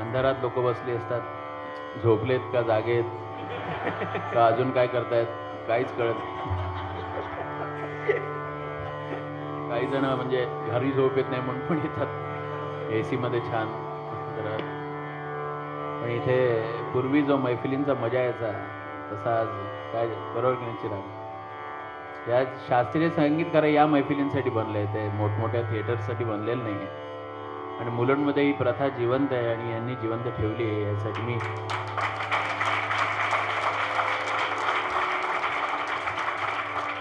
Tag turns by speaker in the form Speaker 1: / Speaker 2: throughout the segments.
Speaker 1: अंधारात लोक बसली असतात, झोपलेत का जागेत का अजून काय करतायत काहीच कळत नाही. काही जण म्हणजे घरी झोप येत नाही म्हणून पण येतात AC मध्ये छान. तर पण इथे पूर्वी जो मैफिलींचा मजा यायचा तसा आज काय बरोबर की नाही चिराग? या शास्त्रीय संगीतकार या मैफिलींसाठी बनले, ते मोठमोठ्या थिएटर्ससाठी बनलेलं नाही. आणि मुलांमध्ये ही प्रथा जिवंत आहे आणि यांनी जिवंत ठेवली आहे, यासाठी मी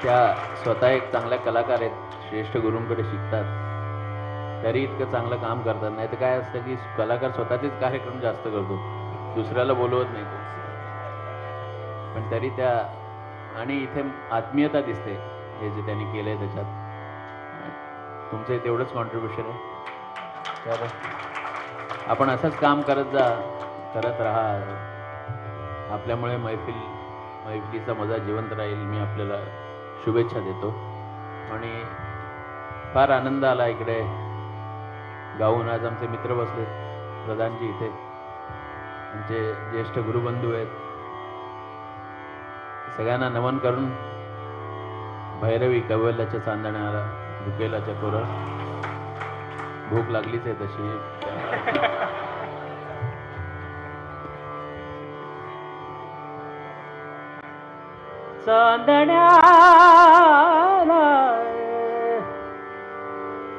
Speaker 1: त्या स्वतः एक चांगल्या कलाकार आहेत, श्रेष्ठ गुरूंकडे शिकतात, तरी इतकं चांगलं काम करतात. नाही तर काय असतं की कलाकार स्वतःचेच कार्यक्रम जास्त करतो, दुसऱ्याला बोलवत नाही तो. पण तरी त्या आणि इथे आत्मीयता दिसते हे जे त्यांनी केलं आहे त्याच्यात. तुमचं तेवढंच कॉन्ट्रीब्युशन आहे. तर आपण असंच काम करत राहा. आपल्यामुळे मैफिलीचा मजा जिवंत राहील. मी आपल्याला शुभेच्छा देतो. आणि फार आनंद आला इकडे गाऊन. आज आमचे मित्र बसलेत, प्रधानजी इथे, आमचे ज्येष्ठ गुरुबंधू आहेत. सगळ्यांना नमन करून भैरवी कैवल्याच्या चांदण्याला भुकेला चकोर. भूक लागलीच आहे तशी. चांदण्याला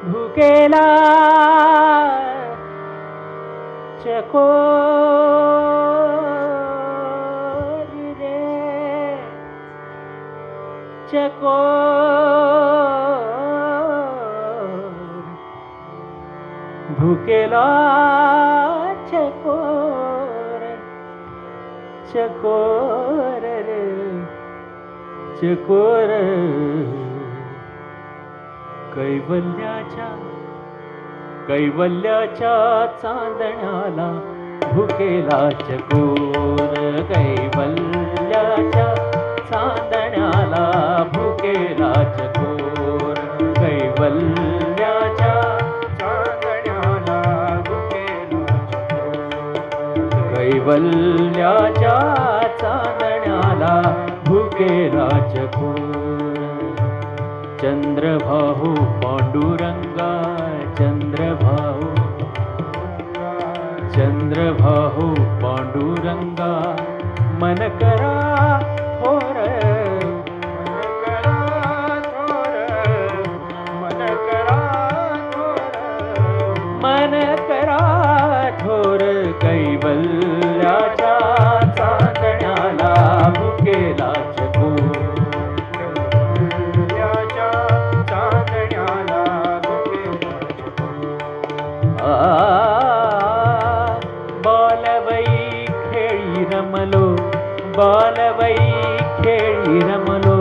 Speaker 1: भुकेला चकोर रे चकोर. भुकेला चकोर चकोर रे चकोर. कैवल्याच्या चांदण्याला भुकेला चकोर. कैवल्याच्या चांदण्याला भुकेला चकोर. कैवल्याच्या चांदण्याला भुकेला चकोर. कैवल्याच्या चांदण्याला भुकेला चकोर. चंद्रभाऊ पांडुरंगा चंद्रभाऊ पांडुरंगा मन करा थोर. मन करा थोर. कैवल्याच्या चांदण्याला भुकेला चकोर. बालवई खेळी रमलो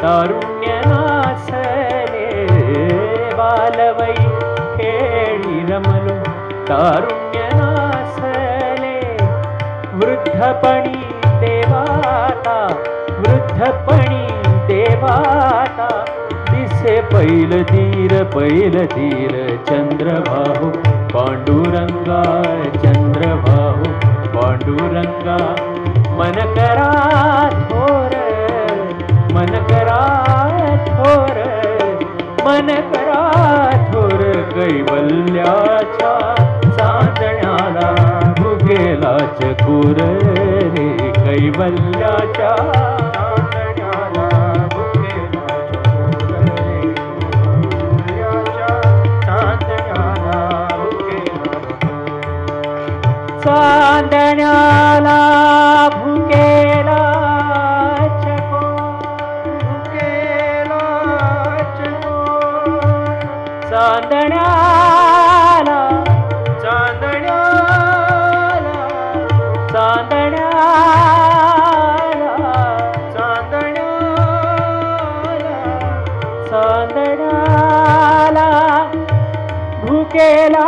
Speaker 1: तारुण्य नासले. बालवई खेळी रमलो तारुण्य नासले. वृद्धपणी देवाता दिसे पैल धीर चंद्रभाऊ पांडुरंगा. चंद्रभाऊ पांडुरंगा मन करा थोर. मन करा थोर. मन करा थोर. कैवल्याच्या चांदण्याला भुकेला चकोर रे. कैवल्याच्या चांदण्याला भुकेला चकोर रे. चांदण्याला भुकेला चांदण्याला भुकेला चकोर. भुकेला चकोर. चांदण्याला चांदण्याला चांदण्याला चांदण्याला चांदण्याला भुकेला